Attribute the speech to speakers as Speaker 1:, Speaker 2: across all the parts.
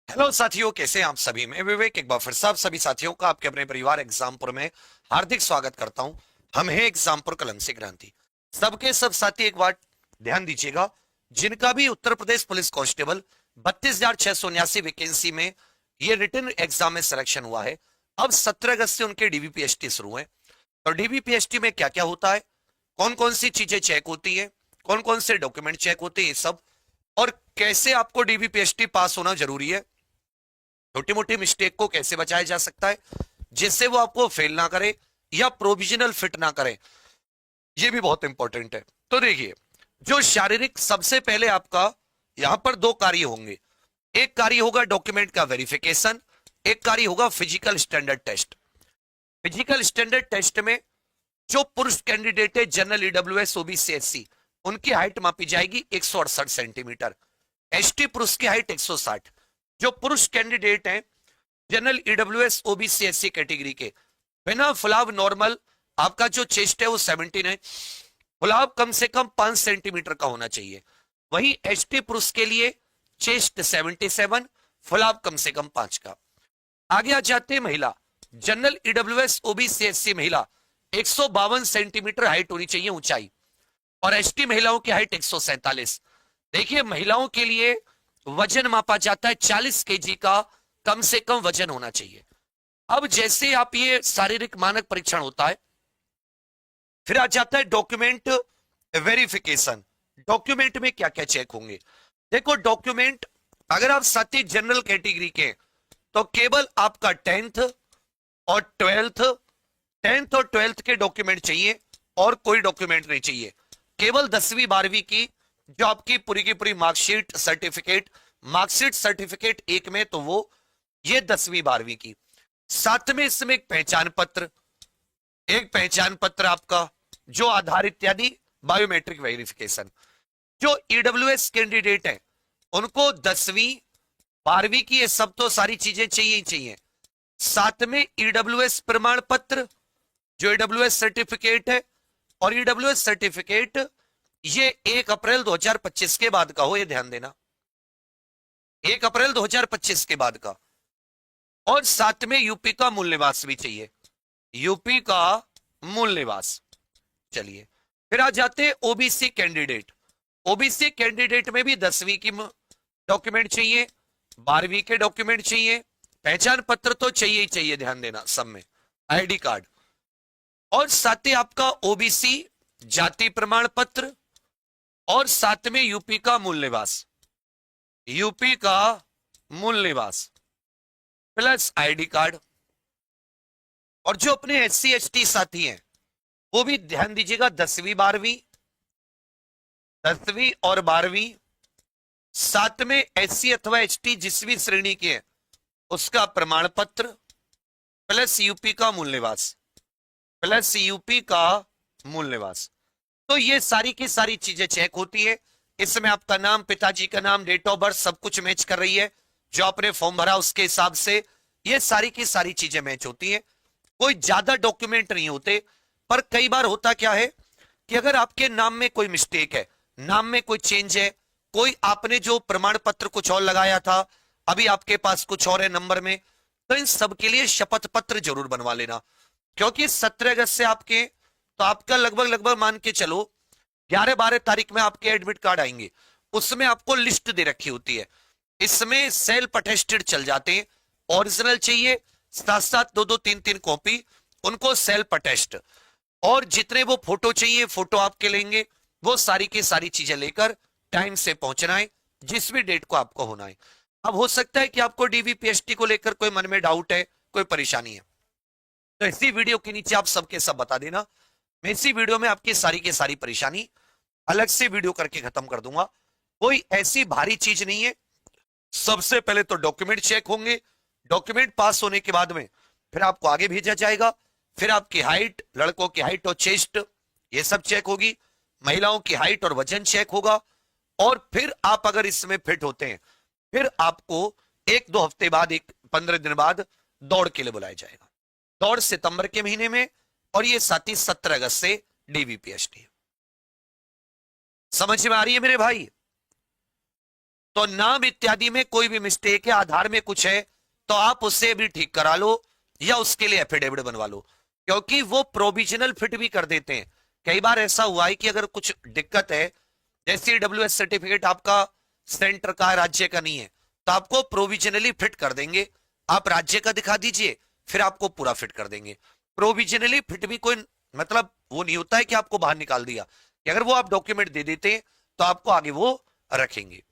Speaker 1: Hello साथियों, कैसे हैं आप सभी। मैं विवेक एक बार फिर से आप सभी साथियों का आपके अपने परिवार एग्जामपुर में हार्दिक स्वागत करता हूं। हम हैं एग्जामपुर कलम से क्रांति। सबके सब साथी एक बार ध्यान दीजिएगा, जिनका भी Uttar Pradesh police constable 32,679 vacancy में ये रिटन एग्जाम में सिलेक्शन हुआ है। अब 17 अगस्त से उनके डीबीपीएसटी शुरू है। तो डीबीपीएसटी में क्या क्या होता है, कौन कौन सी चीजें चेक होती है, कौन कौन से डॉक्यूमेंट चेक होते हैं, ये सब, और कैसे आपको डीबीपीएसटी पास होना जरूरी है, छोटी मोटी मिस्टेक को कैसे बचाया जा सकता है जिससे वो आपको फेल ना करे या प्रोविजनल फिट ना करे, ये भी बहुत इंपॉर्टेंट है। तो देखिए, जो शारीरिक, सबसे पहले आपका यहां पर दो कार्य होंगे। एक कार्य होगा डॉक्यूमेंट का वेरिफिकेशन, एक कार्य होगा physical standard test. Physical standard test में जो पुरुष कैंडिडेट है जनरल ईडब्ल्यूएस ओबीसी एससी, उनकी हाइट मापी जाएगी 168 सेंटीमीटर। एसटी पुरुष की हाइट 160। जो पुरुष कैंडिडेट हैं general EWS OBC SC category के, बिना फुलाव नॉर्मल आपका जो चेस्ट है वो 17 है, फुलाव कम से कम 5 सेंटीमीटर का होना चाहिए। वहीं एसटी पुरुष के लिए चेस्ट 77, फुलाव कम से कम 5 का। आगे आ जाते हैं महिला, जनरल ईडब्ल्यूएस ओबीसी एससी महिला 152 सेंटीमीटर हाइट होनी चाहिए ऊंचाई, और एसटी महिलाओं की हाइट 147। देखिए, महिलाओं के लिए वजन मापा जाता है 40 केजी का कम से कम वजन होना चाहिए। अब जैसे आप ये शारीरिक मानक परीक्षण होता है, फिर आ जाता है डॉक्यूमेंट वेरिफिकेशन। डॉक्यूमेंट में क्या क्या चेक होंगे। देखो, डॉक्यूमेंट अगर आप साथी जनरल कैटेगरी के, तो केवल आपका 10th और 12th के डॉक्यूमेंट चाहिए, और कोई डॉक्यूमेंट नहीं चाहिए। केवल 10वीं 12वीं की जो आपकी पूरी की पूरी मार्कशीट सर्टिफिकेट एक में, तो वो ये 10वीं 12वीं की। साथ में इसमें एक पहचान पत्र आपका, जो आधार इत्यादि बायोमेट्रिक वेरिफिकेशन। जो ईडब्ल्यूएस कैंडिडेट है उनको 10वीं 12वीं की ये सब तो सारी चीजें चाहिए ही चाहिए। साथ में ईडब्ल्यूएस प्रमाण पत्र, जो ईडब्ल्यूएस सर्टिफिकेट है, और ईडब्ल्यूएस सर्टिफिकेट ये 1 अप्रैल 2025 के बाद का हो, ये ध्यान देना, 1 अप्रैल 2025 के बाद का। और साथ में यूपी का मूल निवास भी चाहिए, यूपी का मूल निवास। चलिए, फिर आ जाते हैं ओबीसी कैंडिडेट। ओबीसी कैंडिडेट में भी 10वीं की डॉक्यूमेंट चाहिए, 12वीं के डॉक्यूमेंट चाहिए, पहचान पत्र तो चाहिए ही चाहिए, ध्यान देना सब में, आईडी कार्ड, और साथ ही आपका ओबीसी जाति प्रमाण पत्र, और साथ में यूपी का मूल निवास, यूपी का मूल निवास प्लस आईडी कार्ड। और जो अपने एससी एसटी साथी हैं वो भी ध्यान दीजिएगा, 10वीं और 12वीं, साथ में एससी अथवा एसटी जिस भी श्रेणी के हैं उसका प्रमाण पत्र प्लस यूपी का मूल निवास, प्लस यूपी का मूल निवास। तो ये सारी की सारी चीजें चेक होती है। इसमें आपका नाम, पिताजी का नाम, डेट ऑफ बर्थ सब कुछ मैच कर रही है, जो आपने फॉर्म भरा उसके हिसाब से ये सारी की सारी चीजें मैच होती है। कोई ज्यादा डॉक्यूमेंट नहीं होते, पर कई बार होता क्या है कि अगर आपके नाम में कोई मिस्टेक है, नाम में कोई चेंज है, कोई आपने जो प्रमाण पत्र कुछ और लगाया था, अभी आपके पास कुछ और है नंबर में, तो इन सब के लिए शपथ पत्र जरूर बनवा लेना। क्योंकि 17 अगस्त से आपके, तो आपका लगभग लगभग मान के चलो 11-12 तारीख में आपके एडमिट कार्ड आएंगे, उसमें आपको लिस्ट दे रखी होती है। इसमें सेल्फ अटेस्टेड चल जाते हैं, ओरिजिनल चाहिए, साथ साथ 2-2 3-3 कॉपी, उनको सेल्फ अटेस्ट, और जितने वो फोटो चाहिए फोटो आपके लेंगे। वो सारी की सारी चीजें लेकर टाइम से पहुंचना है, जिस भी डेट को आपको होना है। अब हो सकता है कि आपको डीबीपीएसटी को लेकर कोई मन में डाउट है, कोई परेशानी है, तो इसी वीडियो के नीचे आप सबके सब बता देना। मैं इसी वीडियो में आपकी सारी की सारी परेशानी अलग से वीडियो करके खत्म कर दूंगा। कोई ऐसी भारी चीज नहीं है। सबसे पहले तो डॉक्यूमेंट चेक होंगे, डॉक्यूमेंट पास होने के बाद में फिर आपको आगे भेजा जाएगा। फिर आपकी हाइट, लड़कों की हाइट और चेस्ट ये सब चेक होगी, महिलाओं की हाइट और वजन चेक होगा, और फिर आप अगर इसमें फिट होते हैं फिर आपको 1-2 हफ्ते बाद, 15 दिन बाद दौड़ के लिए बुलाया जाएगा। दौड़ सितंबर के महीने में, और ये साथ ही 17 अगस्त से डीबीपीएसटी। समझ में आ रही है मेरे भाई। तो नाम इत्यादि में कोई भी मिस्टेक है, आधार में कुछ है, तो आप उससे भी ठीक करा लो या उसके लिए एफिडेविट बनवा लो, क्योंकि वो प्रोविजनल फिट भी कर देते हैं। कई बार ऐसा हुआ है कि अगर कुछ दिक्कत है, जैसे डब्ल्यूएस सर्टिफिकेट आपका सेंटर का राज्य का नहीं है, तो आपको प्रोविजनली फिट कर देंगे, आप राज्य का दिखा दीजिए, फिर आपको पूरा फिट कर देंगे। प्रोविजनली फिट भी कोई मतलब वो नहीं होता है कि आपको बाहर निकाल दिया, कि अगर वो आप डॉक्यूमेंट दे देते हैं तो आपको आगे वो रखेंगे।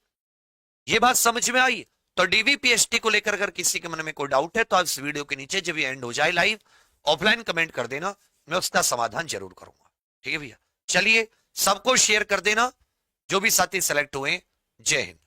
Speaker 1: ये बात समझ में आई? तो डीवीपीएसटी को लेकर अगर किसी के मन में कोई डाउट है तो आप इस वीडियो के नीचे जब ये एंड हो जाए लाइव ऑफलाइन कमेंट कर देना, मैं उसका समाधान जरूर करूंगा। ठीक है भैया, चलिए सबको शेयर कर देना जो भी साथी सेलेक्ट हुए। जय हिंद।